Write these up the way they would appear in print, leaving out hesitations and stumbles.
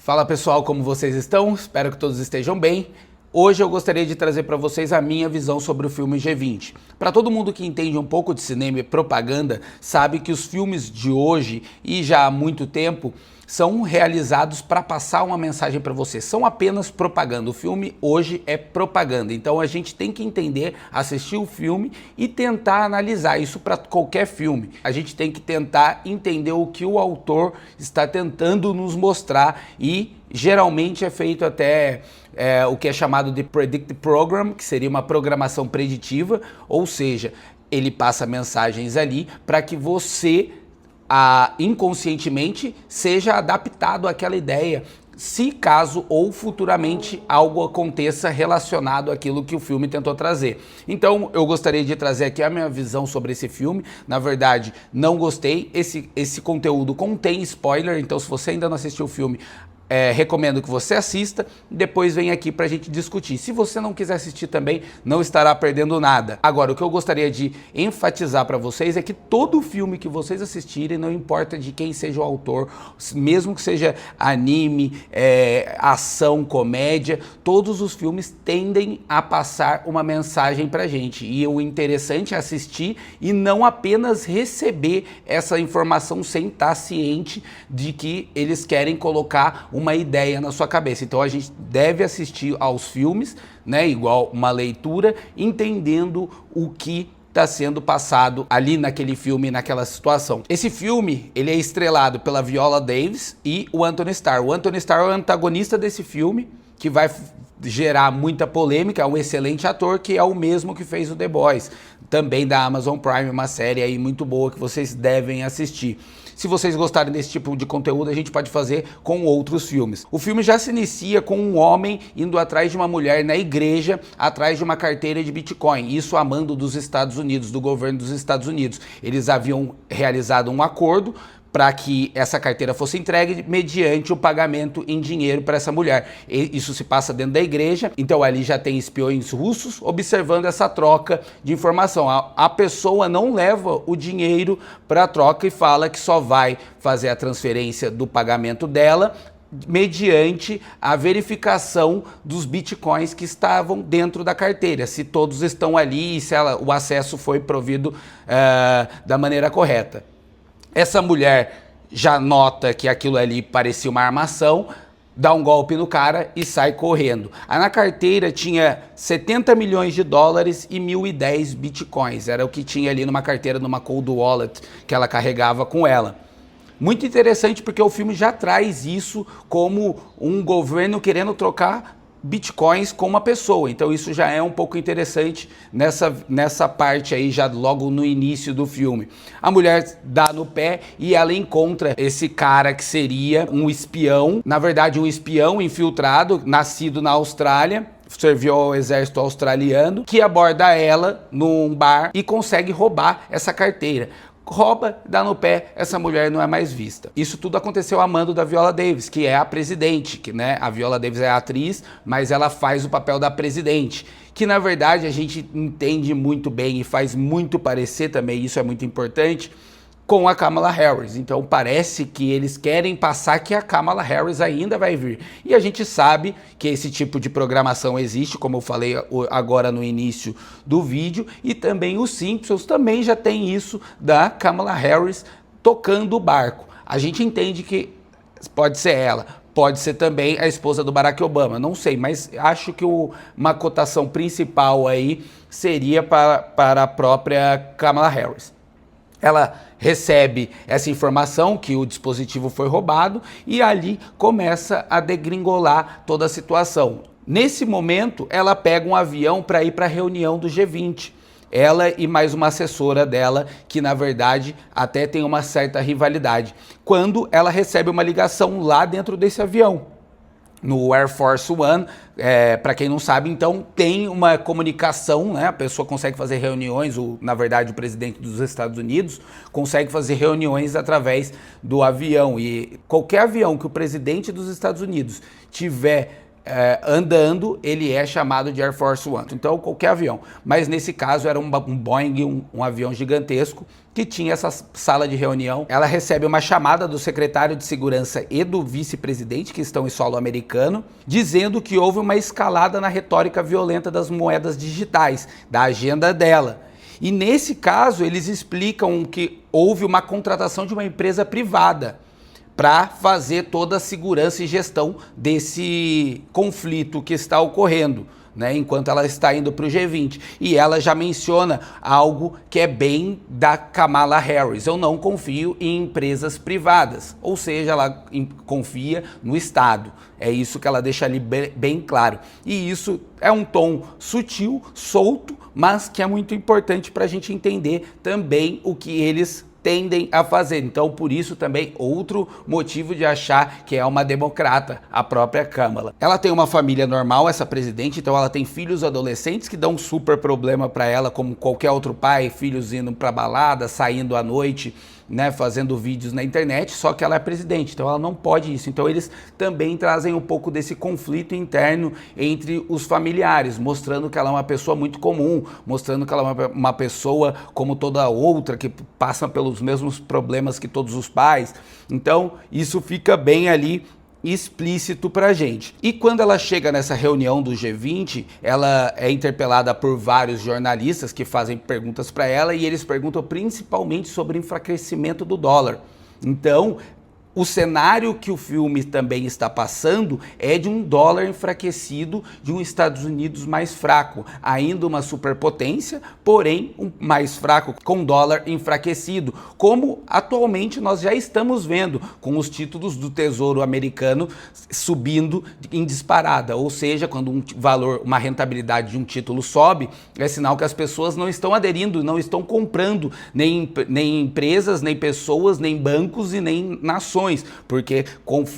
Fala pessoal, como vocês estão? Espero que todos estejam bem. Hoje eu gostaria de trazer para vocês a minha visão sobre o filme G20. Para todo mundo que entende um pouco de cinema e propaganda, sabe que os filmes de hoje e já há muito tempo são realizados para passar uma mensagem para você. São apenas propaganda. O filme hoje é propaganda. Então a gente tem que entender, assistir o filme e tentar analisar isso para qualquer filme. A gente tem que tentar entender o que o autor está tentando nos mostrar e geralmente é feito até o que é chamado de Predict Program, que seria uma programação preditiva, ou seja, ele passa mensagens ali para que você inconscientemente seja adaptado àquela ideia, se caso ou futuramente algo aconteça relacionado àquilo que o filme tentou trazer. Então eu gostaria de trazer aqui a minha visão sobre esse filme. Na verdade, não gostei. Esse conteúdo contém spoiler, então se você ainda não assistiu o filme, recomendo que você assista e depois vem aqui pra gente discutir. Se você não quiser assistir também, não estará perdendo nada. Agora, o que eu gostaria de enfatizar para vocês é que todo filme que vocês assistirem, não importa de quem seja o autor, mesmo que seja anime, ação, comédia, todos os filmes tendem a passar uma mensagem pra gente. E o interessante é assistir e não apenas receber essa informação sem estar ciente de que eles querem colocar uma ideia na sua cabeça. Então a gente deve assistir aos filmes, né, igual uma leitura, entendendo o que está sendo passado ali naquele filme, naquela situação. Esse filme, ele é estrelado pela Viola Davis e o Anthony Starr. O Anthony Starr é o antagonista desse filme, que vai gerar muita polêmica, é um excelente ator, que é o mesmo que fez o The Boys, também da Amazon Prime, uma série aí muito boa que vocês devem assistir. Se vocês gostarem desse tipo de conteúdo, a gente pode fazer com outros filmes. O filme já se inicia com um homem indo atrás de uma mulher na igreja, atrás de uma carteira de Bitcoin, isso a mando dos Estados Unidos, do governo dos Estados Unidos. Eles haviam realizado um acordo para que essa carteira fosse entregue mediante o pagamento em dinheiro para essa mulher. Isso se passa dentro da igreja, então ali já tem espiões russos observando essa troca de informação. A pessoa não leva o dinheiro para a troca e fala que só vai fazer a transferência do pagamento dela mediante a verificação dos bitcoins que estavam dentro da carteira, se todos estão ali e se o acesso foi provido da maneira correta. Essa mulher já nota que aquilo ali parecia uma armação, dá um golpe no cara e sai correndo. Aí na carteira tinha 70 milhões de dólares e 1.010 bitcoins. Era o que tinha ali numa carteira, numa cold wallet que ela carregava com ela. Muito interessante porque o filme já traz isso como um governo querendo trocar bitcoins com uma pessoa, então isso já é um pouco interessante nessa parte aí, já logo no início do filme. A mulher dá no pé e ela encontra esse cara que seria um espião, na verdade um espião infiltrado, nascido na Austrália, serviu ao exército australiano, que aborda ela num bar e consegue roubar essa carteira. Rouba, dá no pé, essa mulher não é mais vista. Isso tudo aconteceu a mando da Viola Davis, que é a presidente, que, né, a Viola Davis é a atriz, mas ela faz o papel da presidente, que na verdade a gente entende muito bem e faz muito parecer também, isso é muito importante, com a Kamala Harris. Então parece que eles querem passar que a Kamala Harris ainda vai vir. E a gente sabe que esse tipo de programação existe, como eu falei agora no início do vídeo, e também os Simpsons também já tem isso da Kamala Harris tocando o barco. A gente entende que pode ser ela, pode ser também a esposa do Barack Obama, não sei, mas acho que uma cotação principal aí seria para a própria Kamala Harris. Ela recebe essa informação que o dispositivo foi roubado e ali começa a degringolar toda a situação. Nesse momento, ela pega um avião para ir para a reunião do G20. Ela e mais uma assessora dela, que na verdade até tem uma certa rivalidade. Quando ela recebe uma ligação lá dentro desse avião, no Air Force One, para quem não sabe, então tem uma comunicação, né? A pessoa consegue fazer reuniões, na verdade o presidente dos Estados Unidos consegue fazer reuniões através do avião, e qualquer avião que o presidente dos Estiver andando, ele é chamado de Air Force One. Então, qualquer avião. Mas nesse caso era um Boeing, um avião gigantesco, que tinha essa sala de reunião. Ela recebe uma chamada do secretário de segurança e do vice-presidente, que estão em solo americano, dizendo que houve uma escalada na retórica violenta das moedas digitais, da agenda dela. E nesse caso, eles explicam que houve uma contratação de uma empresa privada para fazer toda a segurança e gestão desse conflito que está ocorrendo, né, enquanto ela está indo para o G20. E ela já menciona algo que é bem da Kamala Harris: eu não confio em empresas privadas, ou seja, ela confia no Estado. É isso que ela deixa ali bem claro. E isso é um tom sutil, solto, mas que é muito importante para a gente entender também o que eles tendem a fazer. Então, por isso também outro motivo de achar que é uma democrata, a própria Kamala. Ela tem uma família normal, essa presidente, então ela tem filhos adolescentes que dão um super problema para ela, como qualquer outro pai, filhos indo para balada, saindo à noite, né, fazendo vídeos na internet, só que ela é presidente, então ela não pode isso. Então eles também trazem um pouco desse conflito interno entre os familiares, mostrando que ela é uma pessoa muito comum, mostrando que ela é uma pessoa como toda outra, que passa pelos mesmos problemas que todos os pais. Então isso fica bem ali explícito pra gente. E quando ela chega nessa reunião do G20, ela é interpelada por vários jornalistas que fazem perguntas para ela, e eles perguntam principalmente sobre o enfraquecimento do dólar. Então, o cenário que o filme também está passando é de um dólar enfraquecido, de um Estados Unidos mais fraco, ainda uma superpotência, porém mais fraco, com dólar enfraquecido, como atualmente nós já estamos vendo com os títulos do Tesouro americano subindo em disparada. Ou seja, quando um valor, uma rentabilidade de um título sobe, é sinal que as pessoas não estão aderindo, não estão comprando nem empresas, nem pessoas, nem bancos e nem nações. Porque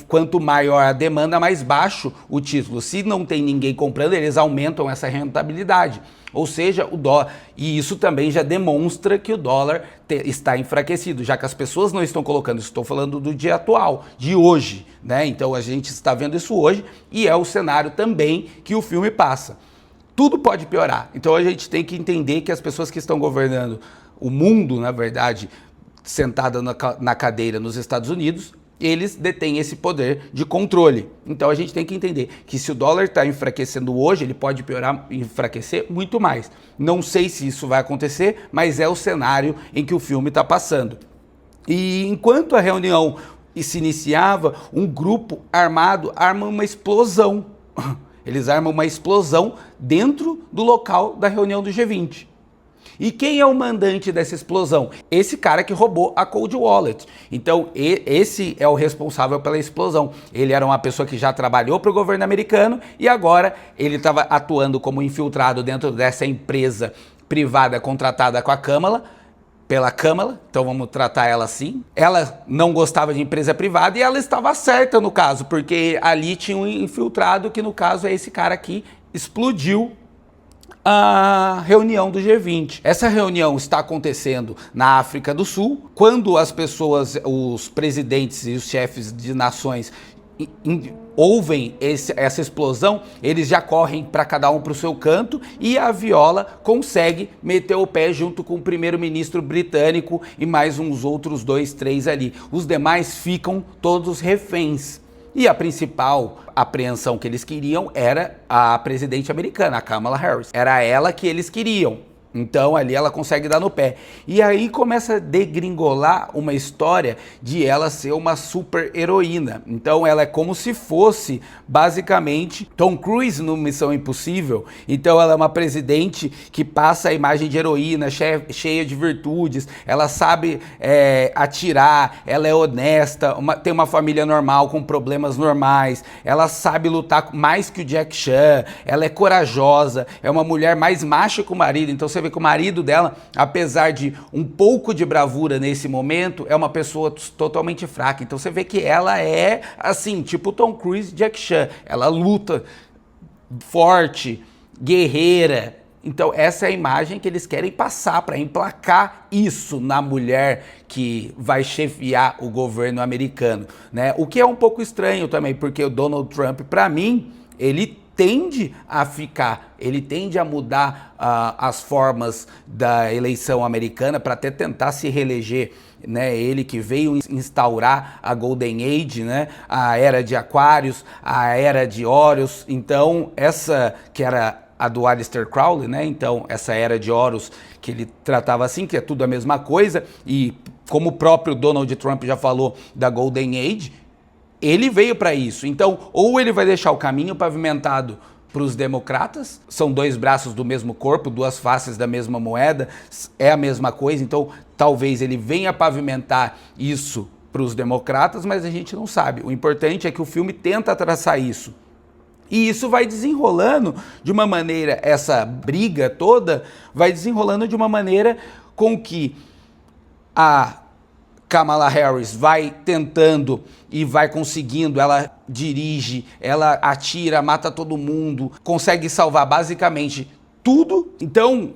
quanto maior a demanda, mais baixo o título. Se não tem ninguém comprando, eles aumentam essa rentabilidade. Ou seja, o dólar. E isso também já demonstra que o dólar está enfraquecido, já que as pessoas não estão colocando. Estou falando do dia atual, de hoje, né? Então a gente está vendo isso hoje, e é o cenário também que o filme passa. Tudo pode piorar. Então a gente tem que entender que as pessoas que estão governando o mundo, na verdade, sentada na cadeira nos Estados Unidos, eles detêm esse poder de controle. Então a gente tem que entender que se o dólar está enfraquecendo hoje, ele pode piorar, enfraquecer muito mais. Não sei se isso vai acontecer, mas é o cenário em que o filme está passando. E enquanto a reunião se iniciava, um grupo armado arma uma explosão. Eles armam uma explosão dentro do local da reunião do G20. E quem é o mandante dessa explosão? Esse cara que roubou a Cold Wallet. Então, esse é o responsável pela explosão. Ele era uma pessoa que já trabalhou para o governo americano e agora ele estava atuando como infiltrado dentro dessa empresa privada contratada com a Kamala, pela Kamala, então vamos tratar ela assim. Ela não gostava de empresa privada e ela estava certa no caso, porque ali tinha um infiltrado que no caso é esse cara que explodiu a reunião do G20. Essa reunião está acontecendo na África do Sul, quando as pessoas, os presidentes e os chefes de nações ouvem essa explosão, eles já correm para cada um para o seu canto, e a Viola consegue meter o pé junto com o primeiro-ministro britânico e mais uns outros 2, 3 ali. Os demais ficam todos reféns. E a principal apreensão que eles queriam era a presidente americana, a Kamala Harris. Era ela que eles queriam. Então ali ela consegue dar no pé. E aí começa a degringolar uma história de ela ser uma super heroína. Então ela é como se fosse basicamente Tom Cruise no Missão Impossível. Então ela é uma presidente que passa a imagem de heroína, cheia de virtudes. Ela sabe atirar, ela é honesta, tem uma família normal com problemas normais. Ela sabe lutar mais que o Jack Chan. Ela é corajosa, é uma mulher mais macha que o marido. Então você vê que o marido dela, apesar de um pouco de bravura nesse momento, é uma pessoa totalmente fraca. Então você vê que ela é assim, tipo Tom Cruise e Jack Chan. Ela luta forte, guerreira. Então essa é a imagem que eles querem passar para emplacar isso na mulher que vai chefiar o governo americano, né? O que é um pouco estranho também, porque o Donald Trump, para mim, ele tende a ficar, ele tende a mudar as formas da eleição americana para até tentar se reeleger, né? Ele que veio instaurar a Golden Age, né? A era de Aquários, a era de Horus. Então, essa que era a do Aleister Crowley, né? Então, essa era de Horus que ele tratava assim, que é tudo a mesma coisa, e como o próprio Donald Trump já falou da Golden Age, ele veio para isso. Então, ou ele vai deixar o caminho pavimentado para os democratas, são dois braços do mesmo corpo, duas faces da mesma moeda, é a mesma coisa, então talvez ele venha pavimentar isso para os democratas, mas a gente não sabe. O importante é que o filme tenta traçar isso. E isso vai desenrolando de uma maneira, essa briga toda vai desenrolando de uma maneira com que a Kamala Harris vai tentando e vai conseguindo, ela dirige, ela atira, mata todo mundo, consegue salvar basicamente tudo. Então,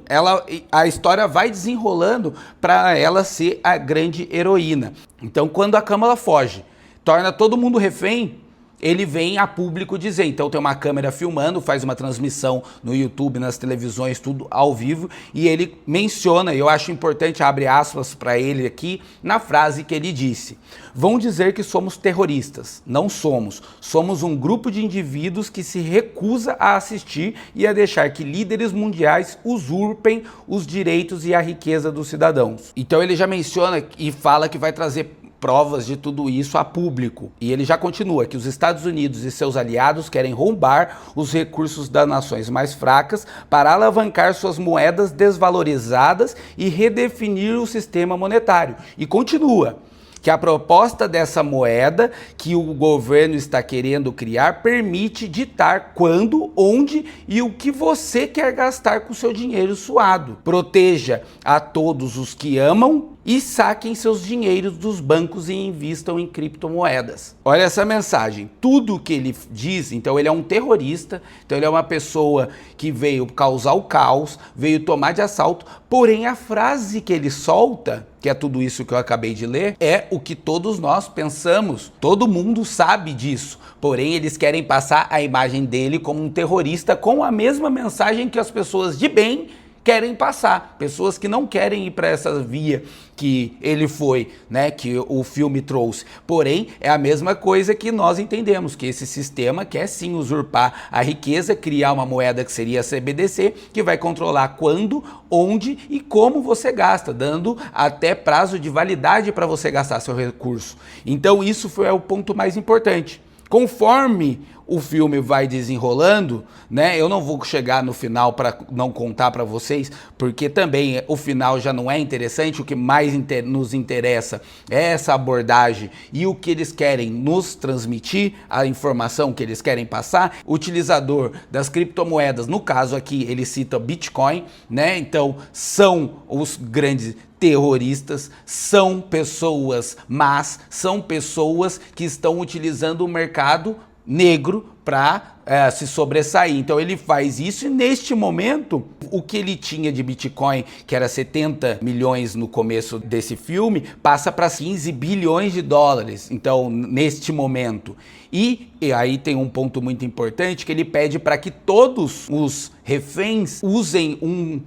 a história vai desenrolando para ela ser a grande heroína. Então, quando a Kamala foge, torna todo mundo refém, ele vem a público dizer, então tem uma câmera filmando, faz uma transmissão no YouTube, nas televisões, tudo ao vivo, e ele menciona, e eu acho importante, abre aspas para ele aqui, na frase que ele disse: vão dizer que somos terroristas. Não somos. Somos um grupo de indivíduos que se recusa a assistir e a deixar que líderes mundiais usurpem os direitos e a riqueza dos cidadãos. Então ele já menciona e fala que vai trazer provas de tudo isso a público. E ele já continua que os Estados Unidos e seus aliados querem roubar os recursos das nações mais fracas para alavancar suas moedas desvalorizadas e redefinir o sistema monetário. E continua que a proposta dessa moeda que o governo está querendo criar permite ditar quando, onde e o que você quer gastar com seu dinheiro suado. Proteja a todos os que amam e saquem seus dinheiros dos bancos e invistam em criptomoedas. Olha essa mensagem. Tudo que ele diz, então ele é um terrorista, então ele é uma pessoa que veio causar o caos, veio tomar de assalto, porém a frase que ele solta, que é tudo isso que eu acabei de ler, é o que todos nós pensamos. Todo mundo sabe disso. Porém, eles querem passar a imagem dele como um terrorista com a mesma mensagem que as pessoas de bem querem passar, pessoas que não querem ir para essa via que ele foi, né, que o filme trouxe. Porém, é a mesma coisa que nós entendemos, que esse sistema quer sim usurpar a riqueza, criar uma moeda que seria a CBDC, que vai controlar quando, onde e como você gasta, dando até prazo de validade para você gastar seu recurso. Então isso foi o ponto mais importante. Conforme o filme vai desenrolando, né? Eu não vou chegar no final para não contar para vocês, porque também o final já não é interessante. O que mais nos interessa é essa abordagem e o que eles querem nos transmitir, a informação que eles querem passar. O utilizador das criptomoedas, no caso aqui ele cita Bitcoin, né? Então são os grandes terroristas, são pessoas más, são pessoas que estão utilizando o mercado negro para se sobressair. Então ele faz isso e neste momento o que ele tinha de Bitcoin, que era 70 milhões no começo desse filme, passa para 15 bilhões de dólares. Então neste momento. E aí tem um ponto muito importante que ele pede para que todos os reféns usem um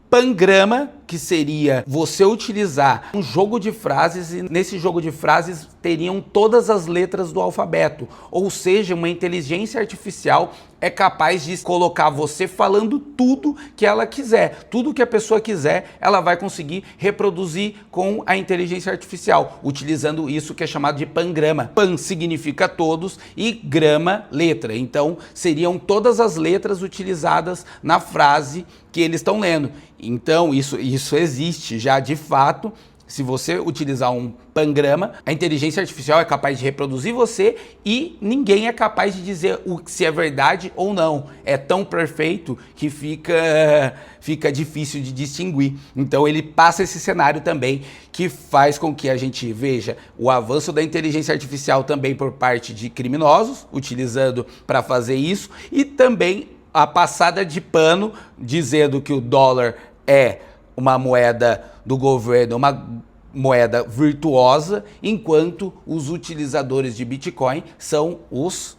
pangrama, que seria você utilizar um jogo de frases e nesse jogo de frases teriam todas as letras do alfabeto, ou seja, uma inteligência artificial é capaz de colocar você falando tudo que ela quiser, tudo que a pessoa quiser, ela vai conseguir reproduzir com a inteligência artificial, utilizando isso que é chamado de pangrama. Pan significa todos e grama, letra. Então, seriam todas as letras utilizadas na frase que eles estão lendo. Então, isso existe já de fato. Se você utilizar um pangrama, a inteligência artificial é capaz de reproduzir você e ninguém é capaz de dizer se é verdade ou não. É tão perfeito que fica difícil de distinguir. Então ele passa esse cenário também que faz com que a gente veja o avanço da inteligência artificial também por parte de criminosos, utilizando para fazer isso, e também a passada de pano dizendo que o dólar é uma moeda do governo, uma moeda virtuosa, enquanto os utilizadores de Bitcoin são os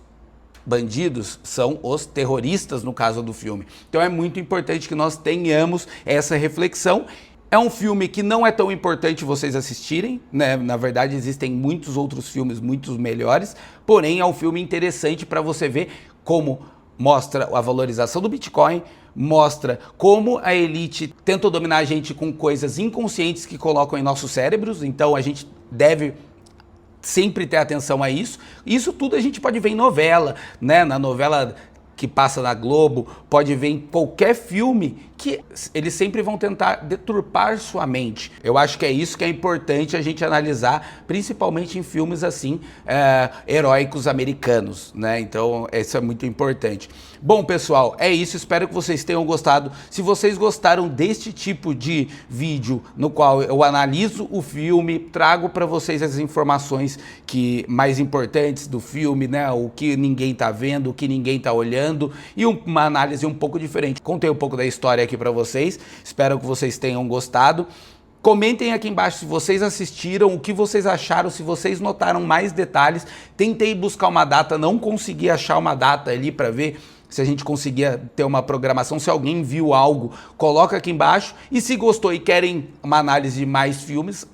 bandidos são os terroristas no caso do filme. Então é muito importante que nós tenhamos essa reflexão. É um filme que não é tão importante vocês assistirem, né? Na verdade, existem muitos outros filmes muito melhores, porém é um filme interessante para você ver como mostra a valorização do Bitcoin, mostra como a elite tenta dominar a gente com coisas inconscientes que colocam em nossos cérebros, então a gente deve sempre ter atenção a isso. Isso tudo a gente pode ver em novela, né? Na novela que passa na Globo, pode ver em qualquer filme, que eles sempre vão tentar deturpar sua mente. Eu acho que é isso que é importante a gente analisar, principalmente em filmes assim, heróicos americanos, né? Então, isso é muito importante. Bom, pessoal, é isso. Espero que vocês tenham gostado. Se vocês gostaram deste tipo de vídeo, no qual eu analiso o filme, trago para vocês as informações mais importantes do filme, né? O que ninguém tá vendo, o que ninguém tá olhando, e uma análise um pouco diferente. Contei um pouco da história aqui para vocês, espero que vocês tenham gostado. Comentem aqui embaixo se vocês assistiram, o que vocês acharam, se vocês notaram mais detalhes. Tentei buscar uma data, não consegui achar uma data ali para ver se a gente conseguia ter uma programação. Se alguém viu algo, coloca aqui embaixo. E se gostou e querem uma análise de mais filmes,